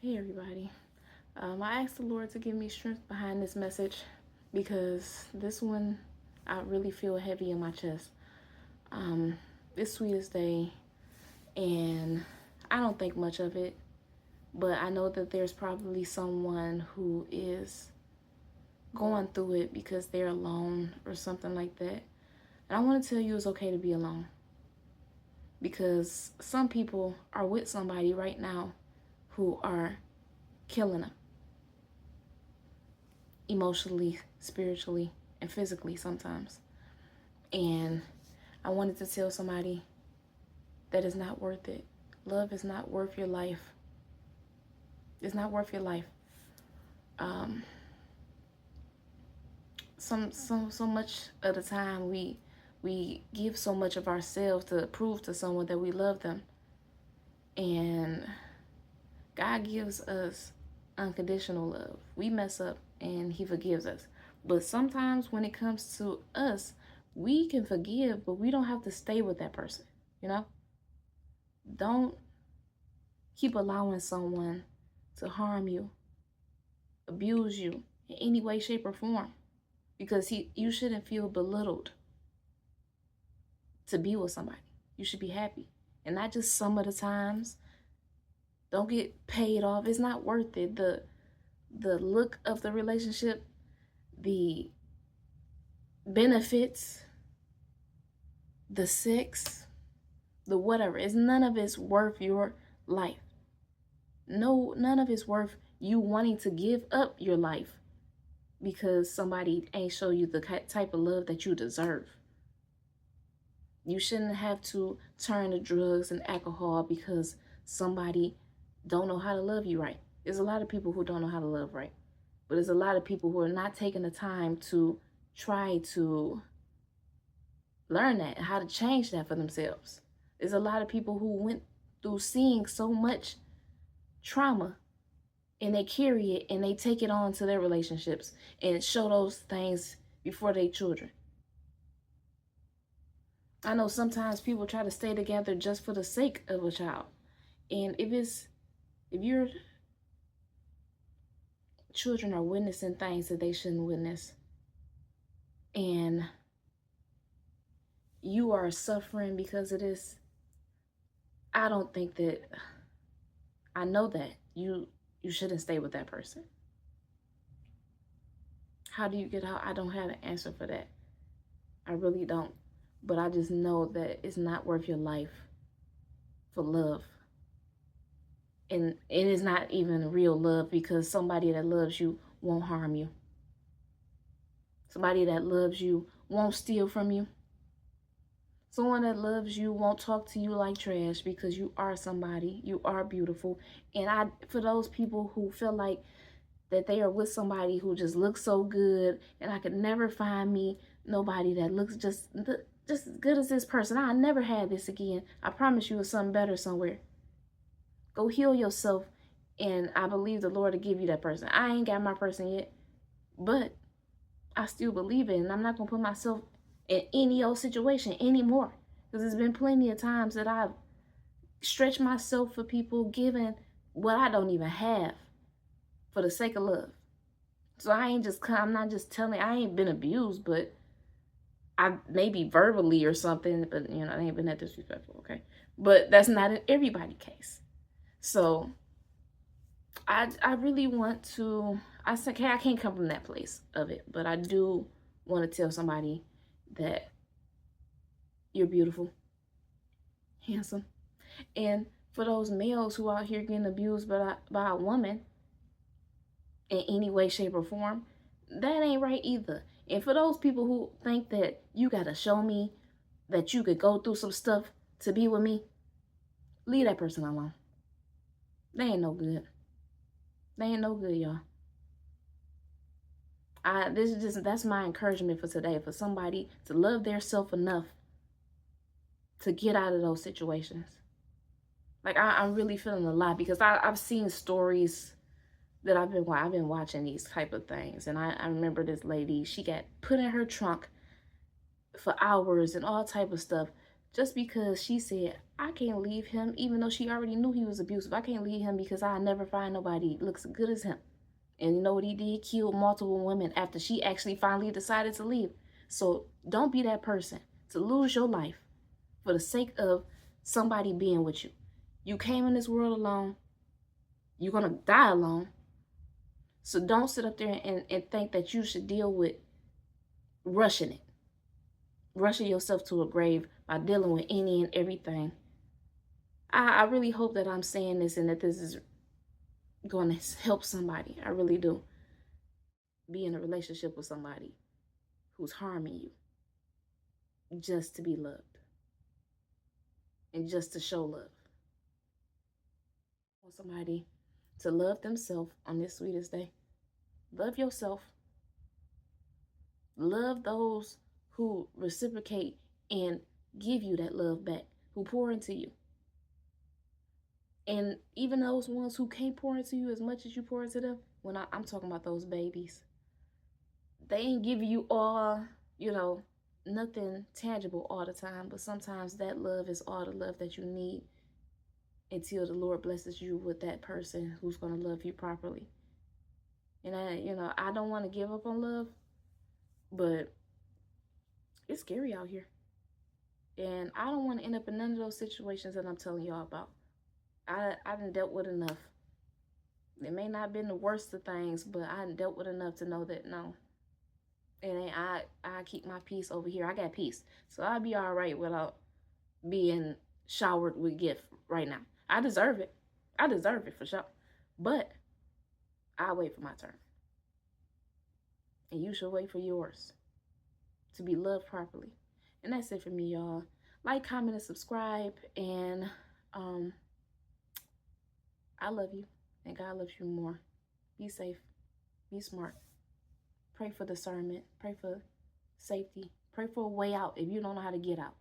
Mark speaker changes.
Speaker 1: Hey everybody. I asked the Lord to give me strength behind this message because this one I really feel heavy in my chest. Um, it's Sweetest Day, and I don't think much of it, but I know that there's probably someone who is going through it because they're alone or something like that. And I want to tell you it's okay to be alone because some people are with somebody right now who are killing them emotionally, spiritually, and physically sometimes. And I wanted to tell somebody that it's not worth it. Love is not worth your life. It's not worth your life. Um, so much of the time we give so much of ourselves to prove to someone that we love them, and God gives us unconditional love. We mess up and He forgives us, but sometimes when it comes to us, we can forgive, but we don't have to stay with that person. You know, don't keep allowing someone to harm you, abuse you in any way, shape, or form, because you shouldn't feel belittled to be with somebody. You should be happy, and not just some of the times. Don't get paid off. It's not worth it. The look of the relationship, the benefits, the sex, the whatever. It's none of it's worth your life. No, none of it's worth you wanting to give up your life because somebody ain't show you the type of love that you deserve. You shouldn't have to turn to drugs and alcohol because somebody don't know how to love you right. There's a lot of people who don't know how to love right, but there's a lot of people who are not taking the time to try to learn that, how to change that for themselves. There's a lot of people who went through seeing so much trauma and they carry it and they take it on to their relationships and show those things before their children. I know sometimes people try to stay together just for the sake of a child. And if your children are witnessing things that they shouldn't witness, and you are suffering because of this, I don't think that I know that you shouldn't stay with that person. How do you get out? I don't have an answer for that. I really don't. But I just know that it's not worth your life for love. And it is not even real love because somebody that loves you won't harm you. Somebody that loves you won't steal from you. Someone that loves you won't talk to you like trash because you are somebody. You are beautiful. And for those people who feel like that they are with somebody who just looks so good and I could never find me nobody that looks just as good as this person. I'll never have this again. I promise you it's something better somewhere. Go heal yourself, and I believe the Lord will give you that person. I ain't got my person yet, but I still believe it, and I'm not going to put myself in any old situation anymore, because there's been plenty of times that I've stretched myself for people, giving what I don't even have for the sake of love. So I'm not just telling, I ain't been abused, but I maybe verbally or something, but I ain't been that disrespectful, okay? But that's not in everybody's case. So I really want to, I said, okay, I can't come from that place of it, but I do want to tell somebody that you're beautiful, handsome. And for those males who out here getting abused by a woman in any way, shape, or form, that ain't right either. And for those people who think that you got to show me that you could go through some stuff to be with me, leave that person alone. They ain't no good. They ain't no good, y'all. That's my encouragement for today, for somebody to love their self enough to get out of those situations. Like I'm really feeling a lot because I've seen stories that I've been watching these type of things, and I remember this lady, she got put in her trunk for hours and all type of stuff just because she said, I can't leave him, even though she already knew he was abusive. I can't leave him because I never find nobody looks as good as him. And you know what he did? Killed multiple women after she actually finally decided to leave. So don't be that person to lose your life for the sake of somebody being with you. You came in this world alone. You're going to die alone. So don't sit up there and think that you should deal with rushing it. Rushing yourself to a grave by dealing with any and everything. I really hope that I'm saying this and that this is going to help somebody. I really do. Be in a relationship with somebody who's harming you just to be loved and just to show love. I want somebody to love themselves on this sweetest day. Love yourself. Love those who reciprocate and give you that love back, who pour into you. And even those ones who can't pour into you as much as you pour into them, when I'm talking about those babies, they ain't giving you all, nothing tangible all the time, but sometimes that love is all the love that you need until the Lord blesses you with that person who's going to love you properly. And I don't want to give up on love, but it's scary out here. And I don't want to end up in none of those situations that I'm telling y'all about. I done dealt with enough. It may not have been the worst of things, but I done dealt with enough to know that no. And I keep my peace over here. I got peace. So I'll be all right without being showered with gift right now. I deserve it. I deserve it for sure. But I'll wait for my turn. And you should wait for yours to be loved properly. And that's it for me, y'all. Like, comment, and subscribe. And I love you. And God loves you more. Be safe. Be smart. Pray for discernment. Pray for safety. Pray for a way out if you don't know how to get out.